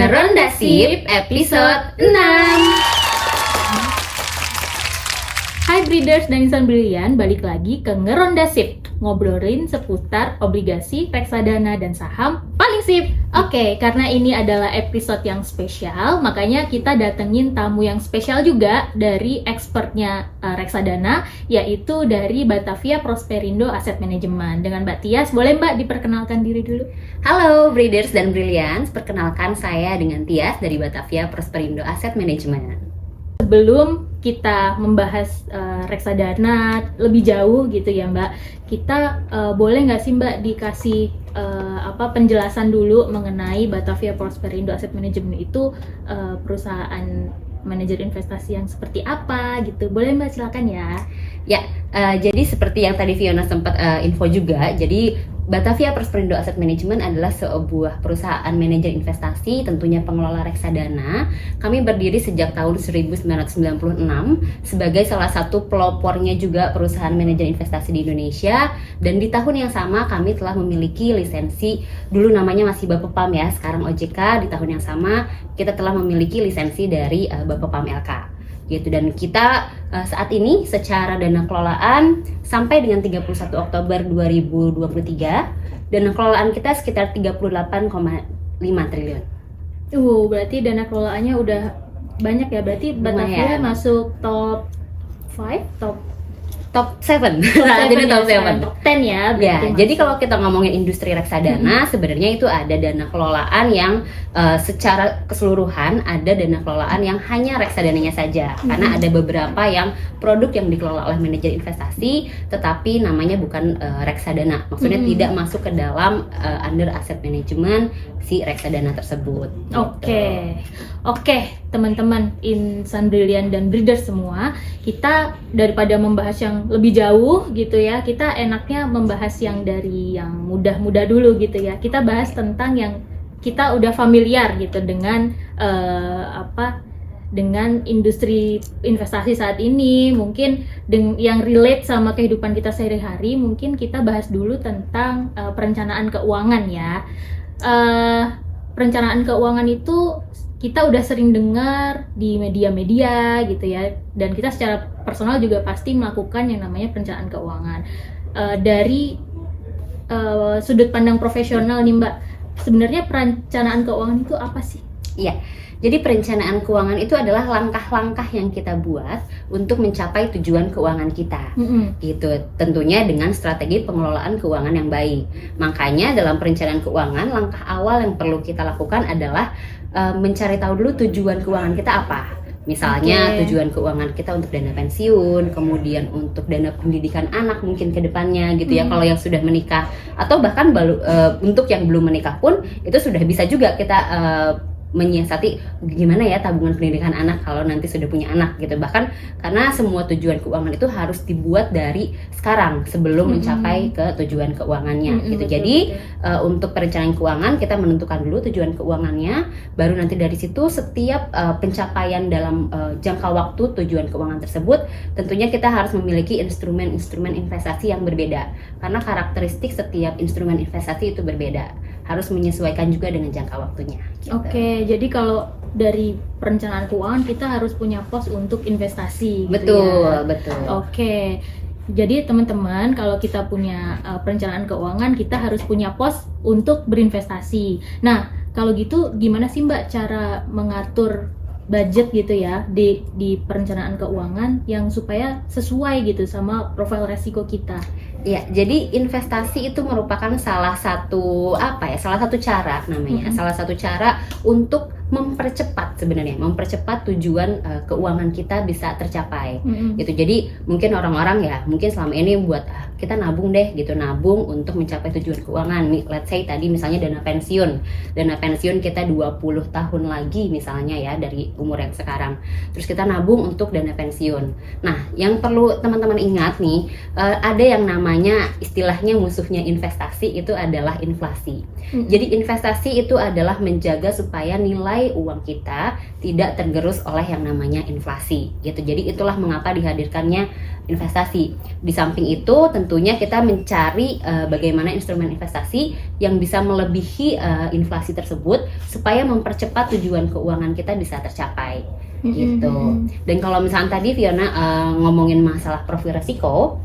Ngeronda Sip episode 6. Hai Breeders dan insan brilian, balik lagi ke Ngeronda Sip, ngobrolin seputar obligasi, reksadana, dan saham paling sip. Oke, karena ini adalah episode yang spesial, makanya kita datengin tamu yang spesial juga dari expertnya reksadana, yaitu dari Batavia Prosperindo Asset Management. Dengan Mbak Tias, boleh Mbak diperkenalkan diri dulu? Halo Breeders dan Brilliance, perkenalkan saya dengan Tias dari Batavia Prosperindo Asset Management. Sebelum kita membahas reksadana lebih jauh gitu ya Mbak, kita boleh nggak sih Mbak dikasih penjelasan dulu mengenai Batavia Prosperindo Asset Management itu perusahaan manajer investasi yang seperti apa gitu? Boleh Mbak, silakan ya. Ya, jadi seperti yang tadi Fiona sempat info juga, jadi Batavia Prosperindo Asset Management adalah sebuah perusahaan manajer investasi, tentunya pengelola reksadana. Kami berdiri sejak tahun 1996 sebagai salah satu pelopornya juga perusahaan manajer investasi di Indonesia. Dan di tahun yang sama kami telah memiliki lisensi, dulu namanya masih Bapepam ya, sekarang OJK. Di tahun yang sama kita telah memiliki lisensi dari Bapepam LK. Gitu. Dan kita saat ini secara dana kelolaan sampai dengan 31 Oktober 2023 dana kelolaan kita sekitar 38,5 triliun. Berarti dana kelolaannya udah banyak ya, berarti Batavia masuk top 7. Jadi top 7. Top 10 ya. Ya, jadi kalau kita ngomongin industri reksadana, sebenarnya itu ada dana kelolaan yang secara keseluruhan ada dana kelolaan yang hanya reksadananya saja. Karena ada beberapa yang produk yang dikelola oleh manajer investasi, tetapi namanya bukan reksadana. Maksudnya tidak masuk ke dalam under asset management si reksadana tersebut. Oke, teman-teman insan brilian dan breeder semua, kita daripada membahas yang lebih jauh gitu ya, kita enaknya membahas yang dari yang mudah-mudah dulu gitu ya. Kita bahas tentang yang kita udah familiar gitu dengan dengan industri investasi saat ini, mungkin yang relate sama kehidupan kita sehari-hari. Mungkin kita bahas dulu tentang perencanaan keuangan ya. Perencanaan keuangan itu kita udah sering dengar di media-media gitu ya, dan kita secara personal juga pasti melakukan yang namanya perencanaan keuangan. Dari sudut pandang profesional nih Mbak, sebenarnya perencanaan keuangan itu apa sih? Iya, jadi perencanaan keuangan itu adalah langkah-langkah yang kita buat untuk mencapai tujuan keuangan kita. Gitu, tentunya dengan strategi pengelolaan keuangan yang baik. Makanya dalam perencanaan keuangan, langkah awal yang perlu kita lakukan adalah mencari tahu dulu tujuan keuangan kita apa. Misalnya tujuan keuangan kita untuk dana pensiun, kemudian untuk dana pendidikan anak mungkin ke depannya gitu ya. Kalau yang sudah menikah atau bahkan untuk yang belum menikah pun itu sudah bisa juga kita menyiasati gimana ya tabungan pendidikan anak kalau nanti sudah punya anak gitu. Bahkan karena semua tujuan keuangan itu harus dibuat dari sekarang sebelum mencapai ke tujuan keuangannya gitu. Jadi untuk perencanaan keuangan kita menentukan dulu tujuan keuangannya, baru nanti dari situ setiap pencapaian dalam jangka waktu tujuan keuangan tersebut tentunya kita harus memiliki instrumen-instrumen investasi yang berbeda karena karakteristik setiap instrumen investasi itu berbeda, harus menyesuaikan juga dengan jangka waktunya gitu. Jadi kalau dari perencanaan keuangan kita harus punya pos untuk investasi. Betul, gitu ya? betul. Jadi teman-teman, kalau kita punya perencanaan keuangan, kita harus punya pos untuk berinvestasi. Nah, kalau gitu gimana sih Mbak cara mengatur budget gitu ya di perencanaan keuangan yang supaya sesuai gitu sama profil resiko kita? Ya, jadi investasi itu merupakan salah satu cara namanya, salah satu cara untuk mempercepat tujuan keuangan kita bisa tercapai. Gitu. Jadi mungkin orang-orang ya, mungkin selama ini buat kita nabung deh gitu, nabung untuk mencapai tujuan keuangan. Let's say tadi misalnya dana pensiun kita 20 tahun lagi misalnya ya dari umur yang sekarang. Terus kita nabung untuk dana pensiun. Nah, yang perlu teman-teman ingat nih, ada yang namanya istilahnya musuhnya investasi itu adalah inflasi. Jadi investasi itu adalah menjaga supaya nilai sampai uang kita tidak tergerus oleh yang namanya inflasi gitu. Jadi itulah mengapa dihadirkannya investasi. Di samping itu tentunya kita mencari bagaimana instrumen investasi yang bisa melebihi inflasi tersebut supaya mempercepat tujuan keuangan kita bisa tercapai gitu. Dan kalau misalnya tadi Fiona ngomongin masalah profil resiko,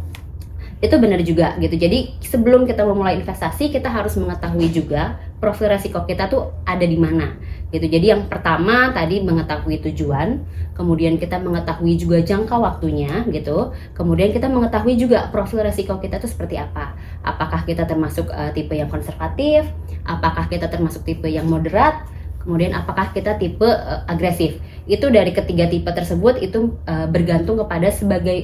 itu benar juga gitu. Jadi sebelum kita memulai investasi, kita harus mengetahui juga profil resiko kita tuh ada di mana gitu. Jadi yang pertama tadi mengetahui tujuan, kemudian kita mengetahui juga jangka waktunya gitu. Kemudian kita mengetahui juga profil resiko kita tuh seperti apa. Apakah kita termasuk tipe yang konservatif, apakah kita termasuk tipe yang moderat, kemudian apakah kita tipe agresif. Itu dari ketiga tipe tersebut itu bergantung kepada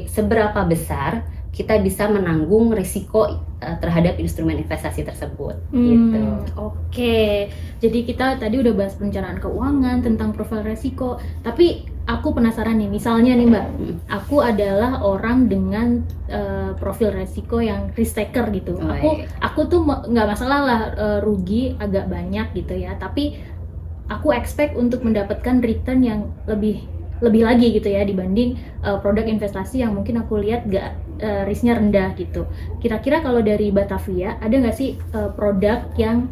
seberapa besar kita bisa menanggung risiko terhadap instrumen investasi tersebut gitu. Oke. Jadi kita tadi udah bahas perencanaan keuangan, tentang profil resiko. Tapi aku penasaran nih, misalnya nih Mbak, aku adalah orang dengan profil resiko yang risk taker gitu. Aku tuh nggak masalah lah rugi agak banyak gitu ya. Tapi aku expect untuk mendapatkan return yang lebih lagi gitu ya dibanding produk investasi yang mungkin aku lihat risknya rendah gitu. Kira-kira kalau dari Batavia ada nggak sih produk yang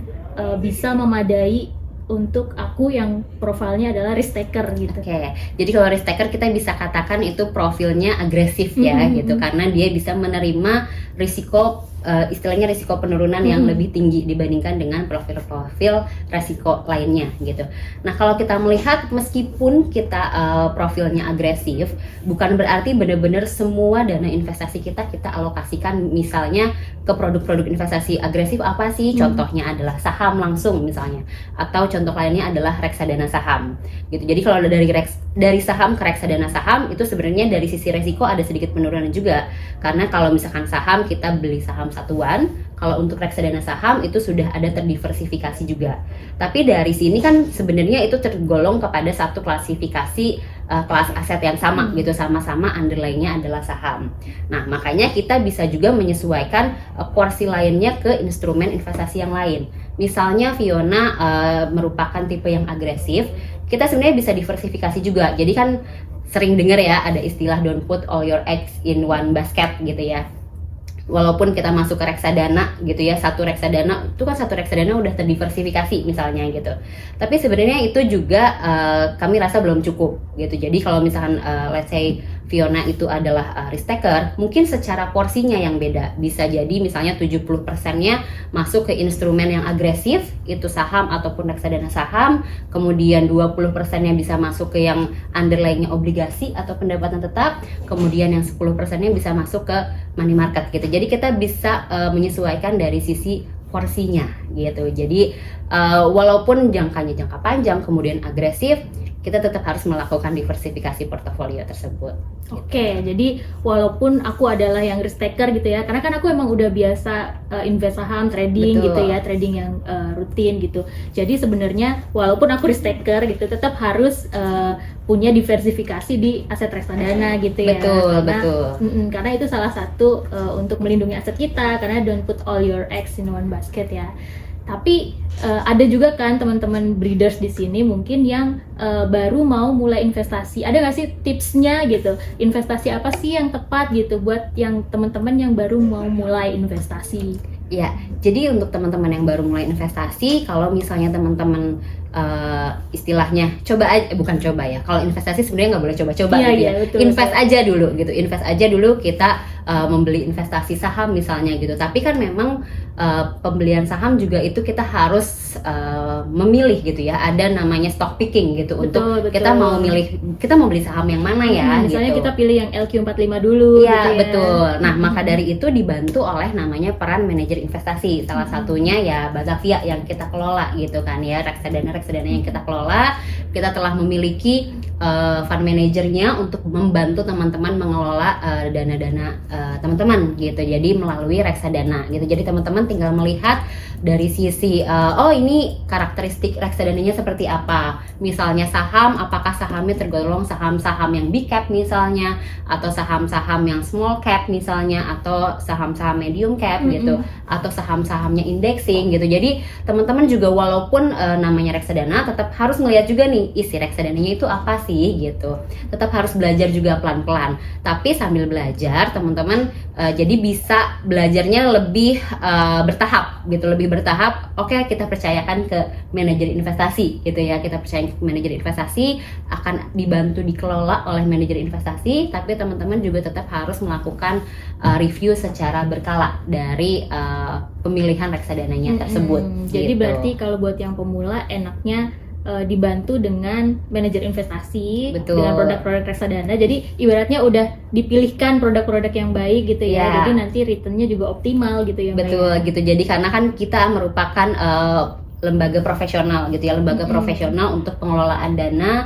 bisa memadai untuk aku yang profilnya adalah risk taker gitu? Oke, jadi kalau risk taker kita bisa katakan itu profilnya agresif ya gitu, karena dia bisa menerima risiko istilahnya risiko penurunan yang lebih tinggi dibandingkan dengan profil-profil resiko lainnya gitu. Nah kalau kita melihat meskipun kita profilnya agresif, bukan berarti benar-benar semua dana investasi kita alokasikan misalnya ke produk-produk investasi agresif apa sih? Contohnya adalah saham langsung misalnya, atau contoh lainnya adalah reksadana saham gitu. Jadi kalau dari saham ke reksadana saham itu sebenarnya dari sisi resiko ada sedikit penurunan juga, karena kalau misalkan saham kita beli saham satuan, kalau untuk reksadana saham itu sudah ada terdiversifikasi juga. Tapi dari sini kan sebenarnya itu tergolong kepada satu klasifikasi kelas aset yang sama gitu, sama-sama underlying-nya adalah saham. Nah makanya kita bisa juga menyesuaikan porsi lainnya ke instrumen investasi yang lain. Misalnya Fiona merupakan tipe yang agresif, kita sebenarnya bisa diversifikasi juga. Jadi kan sering dengar ya ada istilah don't put all your eggs in one basket gitu ya. Walaupun kita masuk ke reksadana gitu ya, satu reksadana udah terdiversifikasi misalnya gitu. Tapi sebenarnya itu juga kami rasa belum cukup gitu. Jadi kalau misalkan let's say Fiona itu adalah risk taker, mungkin secara porsinya yang beda. Bisa jadi misalnya 70%-nya masuk ke instrumen yang agresif, itu saham ataupun reksadana saham, kemudian 20%-nya bisa masuk ke yang underlying-nya obligasi atau pendapatan tetap, kemudian yang 10%-nya bisa masuk ke money market gitu. Jadi kita bisa menyesuaikan dari sisi porsinya gitu. Jadi walaupun jangkanya jangka panjang kemudian agresif, kita tetap harus melakukan diversifikasi portofolio tersebut. Oke, jadi walaupun aku adalah yang risk taker gitu ya, karena kan aku emang udah biasa invest saham, trading gitu ya, trading yang rutin gitu. Jadi sebenarnya walaupun aku risk taker gitu, tetap harus punya diversifikasi di aset reksadana gitu ya. Betul. Karena itu salah satu untuk melindungi aset kita, karena don't put all your eggs in one basket ya. Tapi ada juga kan teman-teman breeders di sini mungkin yang baru mau mulai investasi. Ada nggak sih tipsnya gitu? Investasi apa sih yang tepat gitu buat yang teman-teman yang baru mau mulai investasi? Ya, jadi untuk teman-teman yang baru mulai investasi, kalau misalnya teman-teman istilahnya kalau investasi sebenarnya nggak boleh coba-coba gitu ya. Betul, invest aja dulu kita membeli investasi saham misalnya gitu. Tapi kan memang pembelian saham juga itu kita harus memilih gitu ya. Ada namanya stock picking gitu. Betul. Kita mau beli saham yang mana ya misalnya gitu. Kita pilih yang LQ45 dulu ya, gitu ya. Betul. Nah maka dari itu dibantu oleh namanya peran manajer investasi. Salah satunya ya Batavia yang kita kelola gitu kan ya, reksadana yang kita kelola. kita telah memiliki fund manajernya untuk membantu teman-teman mengelola dana-dana teman-teman gitu. Jadi melalui reksadana gitu. Jadi teman-teman tinggal melihat dari sisi oh ini karakteristik reksadananya seperti apa. Misalnya saham, apakah sahamnya tergolong saham-saham yang big cap misalnya, atau saham-saham yang small cap misalnya, atau saham-saham medium cap gitu, atau saham-sahamnya indexing gitu. Jadi teman-teman juga walaupun namanya reksadana tetap harus melihat juga nih isi reksadananya itu apa sih gitu. Tetap harus belajar juga pelan-pelan. Tapi sambil belajar teman-teman jadi bisa belajarnya lebih bertahap gitu, lebih bertahap. Oke, kita percayakan ke manajer investasi gitu ya. Kita percaya ke manajer investasi, akan dibantu dikelola oleh manajer investasi, tapi teman-teman juga tetap harus melakukan review secara berkala dari pemilihan reksadananya tersebut. Jadi gitu. berarti kalau buat yang pemula enaknya dibantu dengan manajer investasi. Betul. Dengan produk-produk reksadana. Jadi ibaratnya udah dipilihkan produk-produk yang baik gitu ya. Ya. Jadi nanti returnnya juga optimal gitu ya. Betul Mbak, ya? gitu. Jadi karena kan kita merupakan lembaga profesional gitu ya, lembaga profesional untuk pengelolaan dana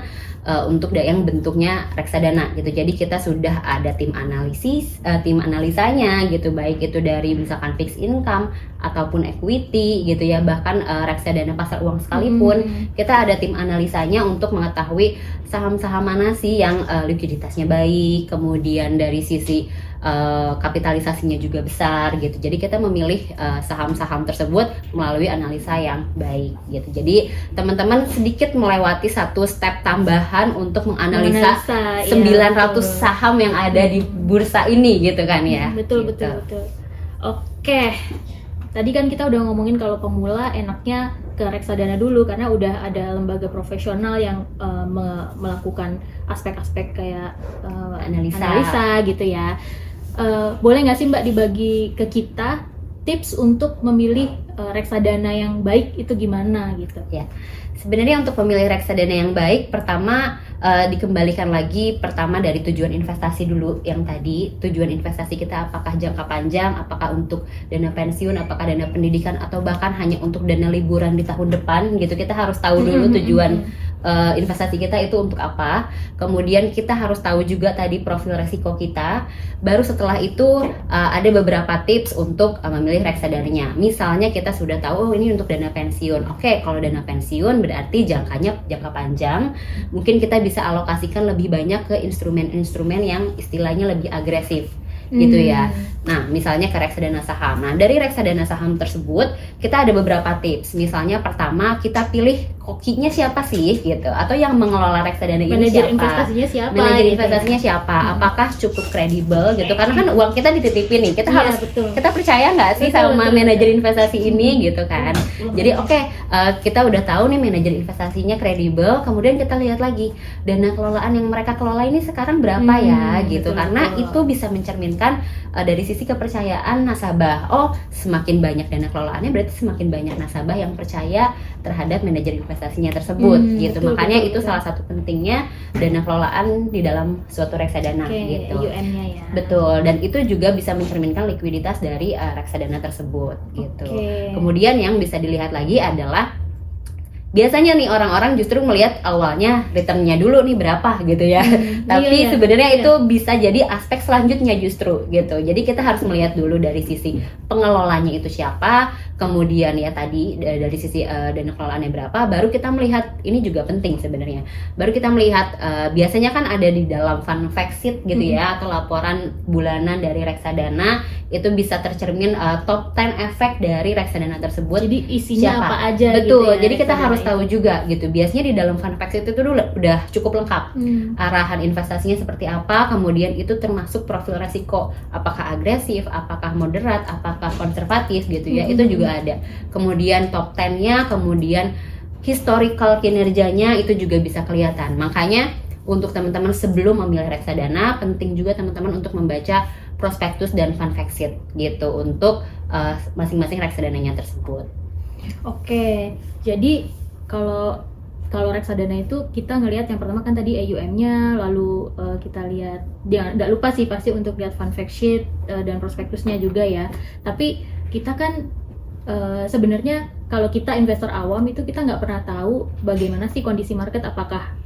untuk yang bentuknya reksadana gitu. Jadi kita sudah ada tim analisis, tim analisanya gitu, baik itu dari misalkan fixed income ataupun equity gitu ya, bahkan reksadana pasar uang sekalipun kita ada tim analisanya untuk mengetahui saham-saham mana sih yang likuiditasnya baik, kemudian dari sisi kapitalisasinya juga besar gitu. Jadi kita memilih saham-saham tersebut melalui analisa yang baik gitu. Jadi teman-teman sedikit melewati satu step tambahan untuk menganalisa 900 saham yang ada di bursa ini gitu kan ya. Betul, gitu. betul. Oke. Tadi kan kita udah ngomongin kalau pemula enaknya ke reksadana dulu karena udah ada lembaga profesional yang melakukan aspek-aspek kayak analisa gitu ya. Boleh nggak sih Mbak dibagi ke kita tips untuk memilih reksadana yang baik itu gimana gitu? Ya, sebenarnya untuk memilih reksadana yang baik, pertama dikembalikan lagi pertama dari tujuan investasi dulu yang tadi. Tujuan investasi kita apakah jangka panjang, apakah untuk dana pensiun, apakah dana pendidikan, atau bahkan hanya untuk dana liburan di tahun depan gitu. Kita harus tahu dulu tujuan investasi kita itu untuk apa. Kemudian kita harus tahu juga tadi profil resiko kita. Baru setelah itu ada beberapa tips untuk memilih reksadananya. Misalnya kita sudah tahu ini untuk dana pensiun. Oke, kalau dana pensiun berarti jangka panjang. Mungkin kita bisa alokasikan lebih banyak ke instrumen-instrumen yang istilahnya lebih agresif gitu ya. Nah, misalnya ke reksadana saham. Nah, dari reksadana saham tersebut kita ada beberapa tips. Misalnya pertama kita pilih kokinya siapa sih gitu, atau yang mengelola reksadana ini Manajer siapa? investasinya siapa? Manajer gitu investasinya siapa? Apakah cukup kredibel gitu? Karena kan uang kita dititipin nih, kita Iya, harus betul. kita percaya nggak sih Betul, sama betul, manajer betul. investasi ini gitu kan? Jadi oke, kita udah tahu nih manajer investasinya kredibel. Kemudian kita lihat lagi dana kelolaan yang mereka kelola ini sekarang berapa ya gitu, betul, karena betul. itu bisa mencerminkan dari sisi kepercayaan nasabah. Oh, semakin banyak dana kelolaannya berarti semakin banyak nasabah yang percaya terhadap manajer investasinya tersebut gitu. Betul, Makanya betul, itu betul. salah satu pentingnya dana kelolaan di dalam suatu reksadana Oke, gitu. AUM-nya ya. Betul, dan itu juga bisa mencerminkan likuiditas dari reksadana tersebut gitu. Oke. Kemudian yang bisa dilihat lagi adalah biasanya nih orang-orang justru melihat awalnya returnnya dulu nih berapa gitu ya. Tapi iya, sebenarnya iya. itu bisa jadi aspek selanjutnya justru gitu. Jadi kita harus melihat dulu dari sisi pengelolanya itu siapa, kemudian ya tadi dari sisi dana kelolaannya berapa, baru kita melihat ini juga penting sebenarnya. Baru kita melihat biasanya kan ada di dalam fund fact sheet gitu ya, atau laporan bulanan dari reksadana itu bisa tercermin top 10 efek dari reksadana tersebut. Jadi isinya Siapa? apa aja Betul, gitu ya, jadi kita reksadana harus itu. tahu juga gitu. Biasanya di dalam fund fact sheet itu dulu udah cukup lengkap. Arahan investasinya seperti apa, kemudian itu termasuk profil resiko, apakah agresif, apakah moderat, apakah konservatif gitu ya. Itu juga ada. Kemudian top 10-nya, kemudian historical kinerjanya itu juga bisa kelihatan. Makanya untuk teman-teman sebelum memilih reksadana, penting juga teman-teman untuk membaca prospektus dan fund fact sheet gitu untuk masing-masing reksadananya tersebut. Oke, jadi kalau reksadana itu kita ngelihat yang pertama kan tadi AUM-nya, lalu kita lihat, nggak lupa sih pasti untuk lihat fund fact sheet dan prospektusnya juga ya. Tapi kita kan sebenarnya kalau kita investor awam itu kita nggak pernah tahu bagaimana sih kondisi market, apakah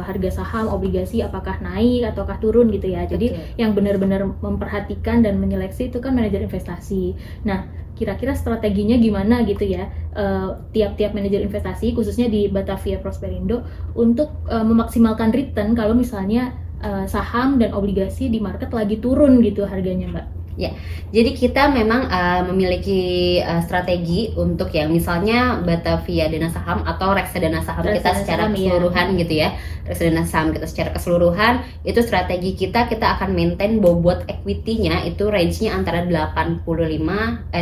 harga saham, obligasi apakah naik ataukah turun gitu ya. Jadi yang benar-benar memperhatikan dan menyeleksi itu kan manajer investasi. Nah, kira-kira strateginya gimana gitu ya, tiap-tiap manajer investasi khususnya di Batavia Prosperindo untuk memaksimalkan return kalau misalnya saham dan obligasi di market lagi turun gitu harganya, Mbak. Ya, jadi kita memang memiliki strategi untuk yang misalnya Batavia Dana Saham atau reksadana saham kita secara keseluruhan gitu ya. Reksadana saham kita secara keseluruhan itu strategi kita akan maintain bobot equity-nya itu range-nya antara 87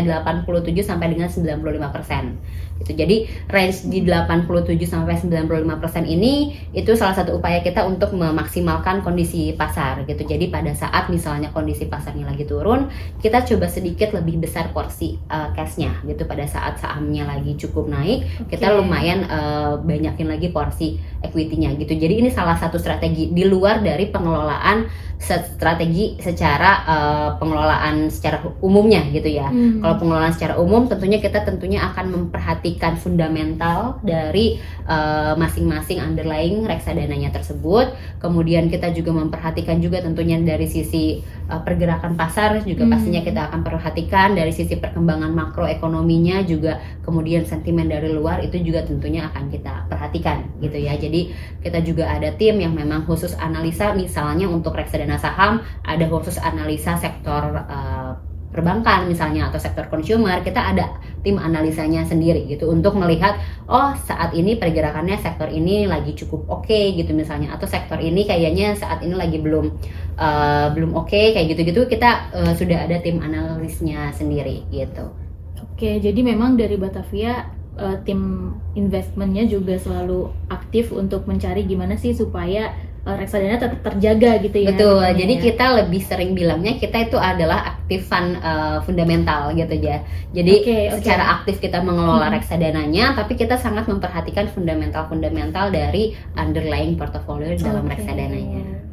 sampai dengan 95%. Gitu. Jadi range di 87 sampai 95% ini itu salah satu upaya kita untuk memaksimalkan kondisi pasar gitu. Jadi pada saat misalnya kondisi pasarnya lagi turun, kita coba sedikit lebih besar porsi cashnya gitu. Pada saat sahamnya lagi cukup naik, kita lumayan banyakin lagi porsi equity-nya gitu. Jadi ini salah satu strategi di luar dari pengelolaan strategi secara pengelolaan secara umumnya gitu ya. Kalau pengelolaan secara umum tentunya kita akan memperhatikan fundamental dari masing-masing underlying reksadananya tersebut. Kemudian kita juga memperhatikan juga tentunya dari sisi pergerakan pasar juga pastinya kita akan perhatikan dari sisi perkembangan makroekonominya juga, kemudian sentimen dari luar itu juga tentunya akan kita perhatikan gitu ya. Jadi kita juga ada tim yang memang khusus analisa, misalnya untuk reksadana saham ada khusus analisa sektor perbankan misalnya atau sektor consumer, kita ada tim analisanya sendiri gitu untuk melihat saat ini pergerakannya sektor ini lagi cukup oke gitu misalnya, atau sektor ini kayaknya saat ini lagi belum oke kayak gitu-gitu, kita sudah ada tim analisnya sendiri gitu. Oke, jadi memang dari Batavia tim investmentnya juga selalu aktif untuk mencari gimana sih supaya reksadana tetap terjaga gitu ya. Betul, jadi kita lebih sering bilangnya kita itu adalah aktifan fundamental gitu ya. Jadi secara aktif kita mengelola reksadananya, tapi kita sangat memperhatikan fundamental dari underlying portfolio dalam reksadananya.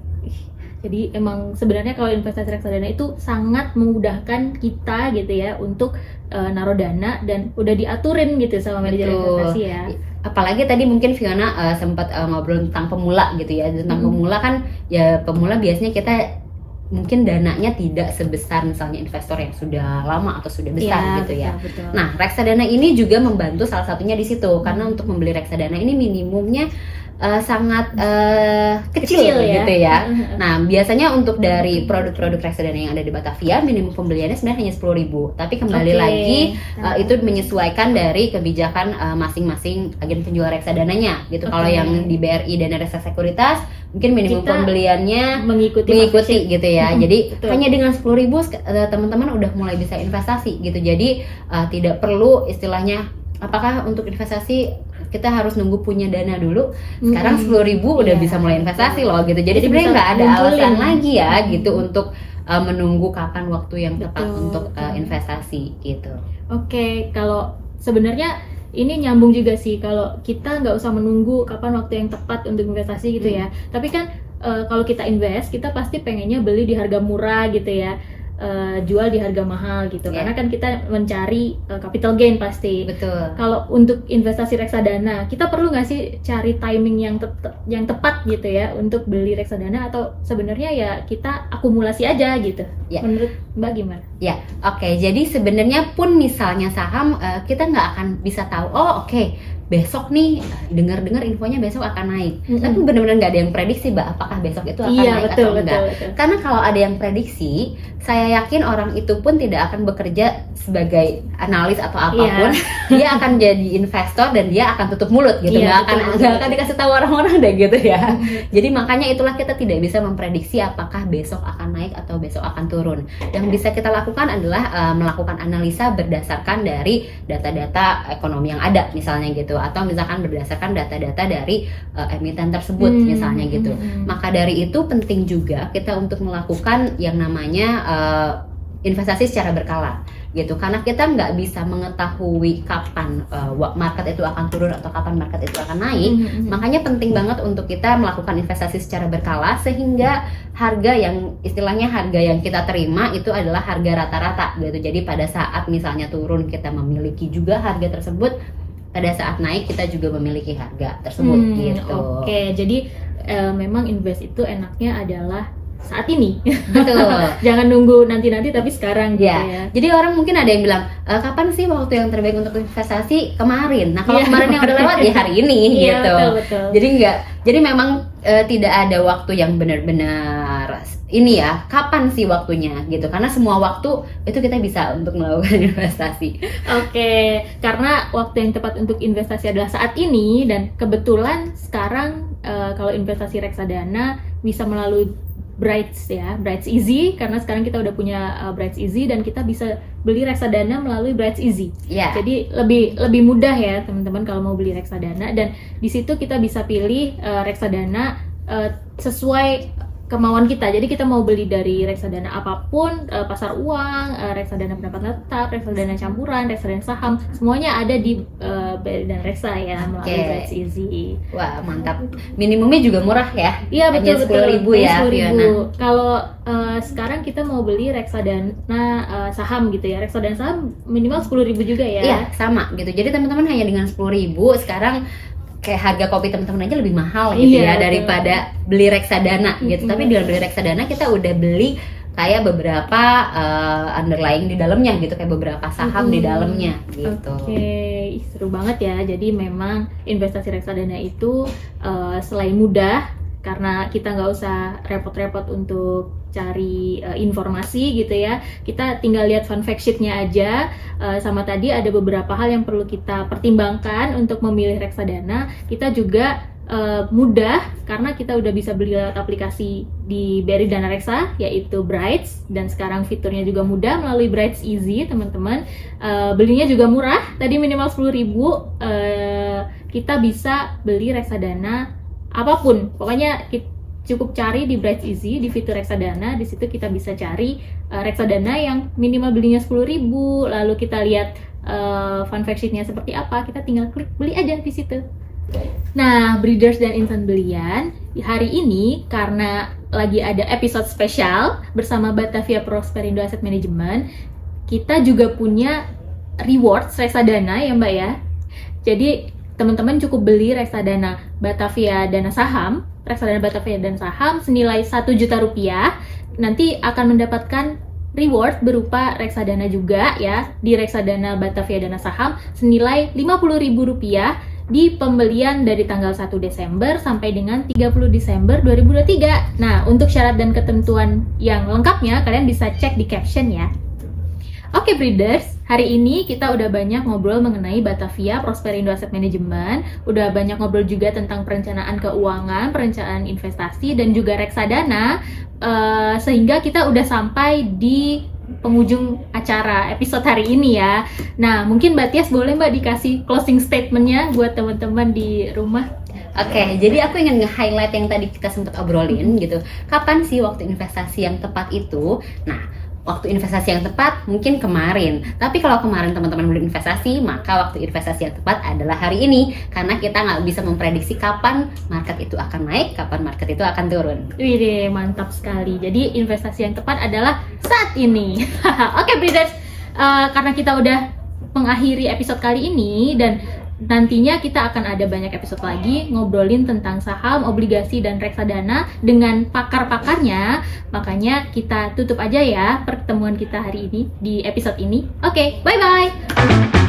Jadi emang sebenarnya kalau investasi reksadana itu sangat memudahkan kita gitu ya untuk naruh dana dan udah diaturin gitu sama manajer investasi ya. Apalagi tadi mungkin Fiona sempat ngobrol tentang pemula gitu ya. Tentang pemula kan ya, pemula biasanya kita mungkin dananya tidak sebesar misalnya investor yang sudah lama atau sudah besar gitu ya. Betul. Nah, reksadana ini juga membantu salah satunya di situ, karena untuk membeli reksadana ini minimumnya sangat kecil ya. Gitu ya. Nah, biasanya untuk dari produk-produk reksadana yang ada di Batavia, minimum pembeliannya sebenarnya hanya 10.000. Tapi kembali lagi itu menyesuaikan dari kebijakan masing-masing agen penjual reksadananya gitu. Kalau yang di BRI Dana Reksa Sekuritas mungkin minimum pembeliannya mengikuti gitu ya. Jadi hanya dengan 10.000 teman-teman udah mulai bisa investasi gitu. Jadi tidak perlu istilahnya apakah untuk investasi kita harus nunggu punya dana dulu. Sekarang 10.000 udah bisa mulai investasi loh gitu. Jadi sebenarnya nggak ada alasan lagi ya gitu untuk menunggu kapan waktu yang tepat untuk investasi gitu. Oke, kalau sebenarnya ini nyambung juga sih, kalau kita nggak usah menunggu kapan waktu yang tepat untuk investasi gitu ya. Tapi kan kalau kita invest, kita pasti pengennya beli di harga murah gitu ya. Jual di harga mahal gitu, karena kan kita mencari capital gain pasti. Betul. Kalau untuk investasi reksadana, kita perlu nggak sih cari timing yang tepat gitu ya untuk beli reksadana, atau sebenarnya ya kita akumulasi aja gitu? Menurut Mbak gimana? Ya, oke. Jadi sebenarnya pun misalnya saham kita nggak akan bisa tahu. Besok nih dengar-dengar infonya besok akan naik. Tapi benar-benar nggak ada yang prediksi, Mbak, apakah besok itu akan naik atau enggak. Betul. Karena kalau ada yang prediksi, saya yakin orang itu pun tidak akan bekerja sebagai analis atau apapun. Dia akan jadi investor dan dia akan tutup mulut gitu. Nggak akan dikasih tahu orang-orang deh gitu ya. Jadi makanya itulah kita tidak bisa memprediksi apakah besok akan naik atau besok akan turun. Yang bisa kita lakukan adalah melakukan analisa berdasarkan dari data-data ekonomi yang ada misalnya gitu, atau misalkan berdasarkan data-data dari emiten tersebut misalnya gitu. Maka dari itu penting juga kita untuk melakukan yang namanya investasi secara berkala gitu, karena kita nggak bisa mengetahui kapan market itu akan turun atau kapan market itu akan naik. Makanya penting banget untuk kita melakukan investasi secara berkala sehingga harga yang istilahnya harga yang kita terima itu adalah harga rata-rata gitu. Jadi pada saat misalnya turun kita memiliki juga harga tersebut, pada saat naik kita juga memiliki harga tersebut gitu. Oke, jadi memang invest itu enaknya adalah saat ini. Betul. Jangan nunggu nanti-nanti tapi sekarang gitu ya. Jadi orang mungkin ada yang bilang, kapan sih waktu yang terbaik untuk investasi? Kemarin. Nah, kalau kemarin yang udah lewat ya hari ini gitu. Betul. Jadi memang tidak ada waktu yang benar-benar ini ya, kapan sih waktunya gitu. Karena semua waktu itu kita bisa untuk melakukan investasi. Oke, karena waktu yang tepat untuk investasi adalah saat ini, dan kebetulan sekarang kalau investasi reksadana bisa melalui Brights ya, Brights Easy, karena sekarang kita udah punya Brights Easy dan kita bisa beli reksadana melalui Brights Easy. Jadi lebih mudah ya teman-teman kalau mau beli reksadana, dan di situ kita bisa pilih reksadana sesuai kemauan kita. Jadi kita mau beli dari reksadana apapun, pasar uang, reksadana pendapatan tetap, reksadana campuran, reksadana saham, semuanya ada di BRI dan Reksa ya melalui Brights Easy. Wah, mantap. Minimumnya juga murah ya? Iya, betul. 10.000 ya, Fiona. Kalau sekarang kita mau beli reksadana saham gitu ya, reksadana saham minimal 10.000 juga ya? Iya, sama gitu. Jadi teman-teman hanya dengan 10.000 sekarang kayak harga kopi teman-teman aja lebih mahal gitu ya daripada beli reksadana gitu. Tapi dengan beli reksadana kita udah beli kayak beberapa underlying di dalamnya gitu, kayak beberapa saham di dalamnya gitu. Oke, seru banget ya. Jadi memang investasi reksadana itu selain mudah, karena kita nggak usah repot-repot untuk cari informasi gitu ya, kita tinggal lihat fun fact sheet-nya aja. Sama tadi ada beberapa hal yang perlu kita pertimbangkan untuk memilih reksadana. Kita juga mudah karena kita udah bisa beli lewat aplikasi di BRI Dana Reksa, yaitu Brights, dan sekarang fiturnya juga mudah melalui Brights Easy teman-teman. Belinya juga murah, tadi minimal 10.000. Kita bisa beli reksadana apapun, pokoknya cukup cari di Brights Easy di fitur reksadana. Di situ kita bisa cari reksadana yang minimal belinya 10.000, lalu kita lihat fun fact sheet-nya seperti apa, kita tinggal klik beli aja di situ. Nah, breeders dan insan belian, hari ini karena lagi ada episode spesial bersama Batavia Prosperindo Asset Management, kita juga punya rewards reksadana ya Mbak ya. Jadi teman-teman cukup beli reksadana Batavia Dana Saham, reksadana Batavia Dana Saham senilai 1 juta rupiah, nanti akan mendapatkan reward berupa reksadana juga ya, di reksadana Batavia Dana Saham senilai Rp50.000 di pembelian dari tanggal 1 Desember sampai dengan 30 Desember 2023. Nah, untuk syarat dan ketentuan yang lengkapnya kalian bisa cek di caption ya. Oke breeders, hari ini kita udah banyak ngobrol mengenai Batavia Prosperindo Asset Management, udah banyak ngobrol juga tentang perencanaan keuangan, perencanaan investasi, dan juga reksadana, sehingga kita udah sampai di penghujung acara episode hari ini ya. Nah, mungkin Mbak Tias boleh Mbak dikasih closing statement-nya buat teman-teman di rumah? Oke, jadi aku ingin nge-highlight yang tadi kita sempat obrolin gitu. Kapan sih waktu investasi yang tepat itu? Nah, waktu investasi yang tepat mungkin kemarin. Tapi kalau kemarin teman-teman belum investasi, maka waktu investasi yang tepat adalah hari ini. Karena kita nggak bisa memprediksi kapan market itu akan naik, kapan market itu akan turun. Wih, mantap sekali. Jadi investasi yang tepat adalah saat ini. Oke, breeders, karena kita udah mengakhiri episode kali ini, dan nantinya kita akan ada banyak episode lagi ngobrolin tentang saham, obligasi, dan reksadana dengan pakar-pakarnya. Makanya kita tutup aja ya pertemuan kita hari ini di episode ini. Oke, bye-bye!